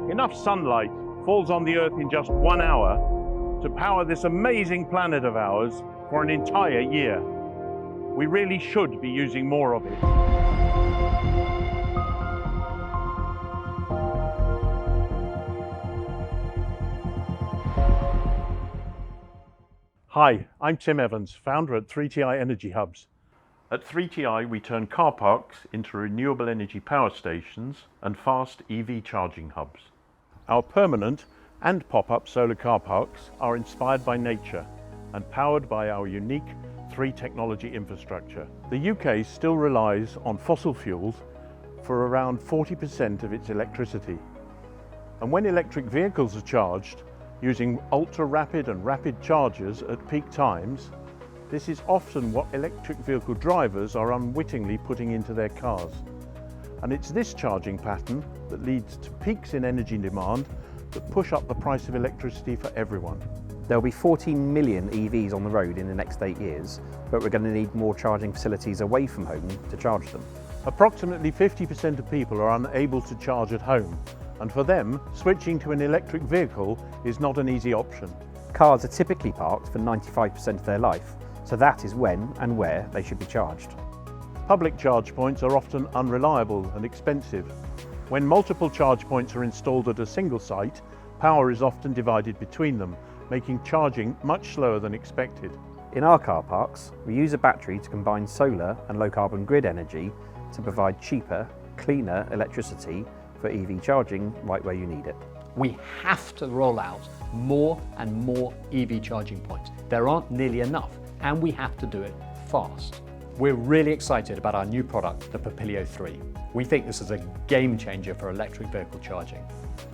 Enough sunlight falls on the Earth in just 1 hour to power this amazing planet of ours for an entire year. We really should be using more of it. Hi, I'm Tim Evans, founder at 3TI Energy Hubs. At 3TI, we turn car parks into renewable energy power stations and fast EV charging hubs. Our permanent and pop-up solar car parks are inspired by nature and powered by our unique 3 technology infrastructure. The UK still relies on fossil fuels for around 40% of its electricity. And when electric vehicles are charged, using ultra-rapid and rapid chargers at peak times, this is often what electric vehicle drivers are unwittingly putting into their cars. And it's this charging pattern that leads to peaks in energy demand that push up the price of electricity for everyone. There'll be 14 million EVs on the road in the next 8 years, but we're going to need more charging facilities away from home to charge them. Approximately 50% of people are unable to charge at home, and for them, switching to an electric vehicle is not an easy option. Cars are typically parked for 95% of their life, so that is when and where they should be charged. Public charge points are often unreliable and expensive. When multiple charge points are installed at a single site, power is often divided between them, making charging much slower than expected. In our car parks, we use a battery to combine solar and low-carbon grid energy to provide cheaper, cleaner electricity for EV charging right where you need it. We have to roll out more and more EV charging points. There aren't nearly enough, and we have to do it fast. We're really excited about our new product, the Papilio 3. We think this is a game changer for electric vehicle charging.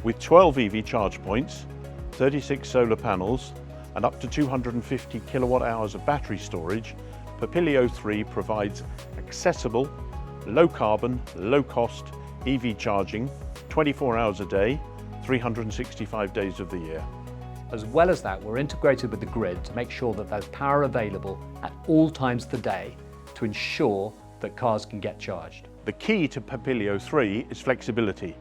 With 12 EV charge points, 36 solar panels, and up to 250 kilowatt hours of battery storage, Papilio 3 provides accessible, low carbon, low cost EV charging 24 hours a day, 365 days of the year. As well as that, we're integrated with the grid to make sure that there's power available at all times of the day to ensure that cars can get charged. The key to Papilio 3 is flexibility.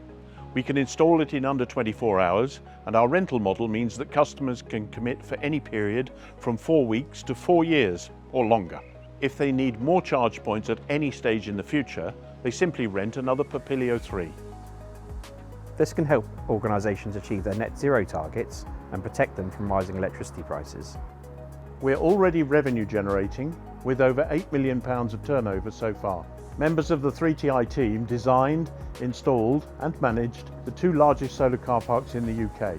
We can install it in under 24 hours, and our rental model means that customers can commit for any period from 4 weeks to 4 years or longer. If they need more charge points at any stage in the future, they simply rent another Papilio 3. This can help organisations achieve their net zero targets and protect them from rising electricity prices. We're already revenue generating with over £8 million of turnover so far. Members of the 3TI team designed, installed and managed the 2 largest solar car parks in the UK,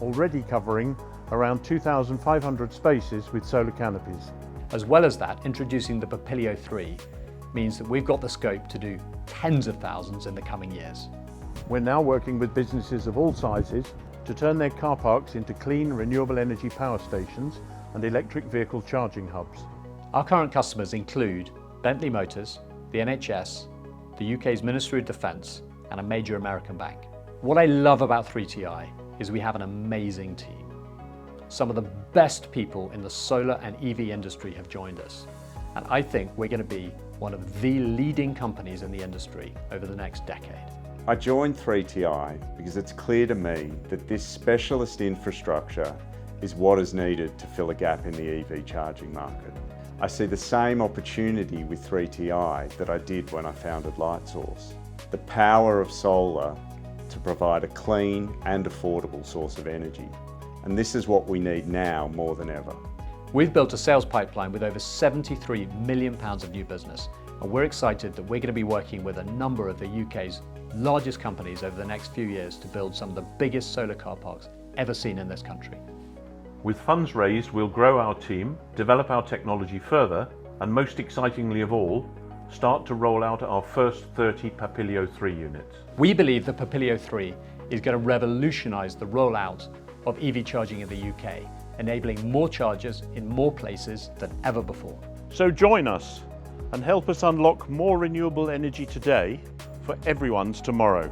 already covering around 2,500 spaces with solar canopies. As well as that, introducing the Papilio 3 means that we've got the scope to do tens of thousands in the coming years. We're now working with businesses of all sizes to turn their car parks into clean, renewable energy power stations and electric vehicle charging hubs. Our current customers include Bentley Motors, the NHS, the UK's Ministry of Defence, and a major American bank. What I love about 3TI is we have an amazing team. Some of the best people in the solar and EV industry have joined us, and I think we're going to be one of the leading companies in the industry over the next decade. I joined 3TI because it's clear to me that this specialist infrastructure is what is needed to fill a gap in the EV charging market. I see the same opportunity with 3TI that I did when I founded Lightsource. The power of solar to provide a clean and affordable source of energy. And this is what we need now more than ever. We've built a sales pipeline with over £73 million of new business, and we're excited that we're going to be working with a number of the UK's largest companies over the next few years to build some of the biggest solar car parks ever seen in this country. With funds raised, we'll grow our team, develop our technology further, and most excitingly of all, start to roll out our first 30 Papilio 3 units. We believe the Papilio 3 is going to revolutionise the rollout of EV charging in the UK, enabling more chargers in more places than ever before. So join us and help us unlock more renewable energy today for everyone's tomorrow.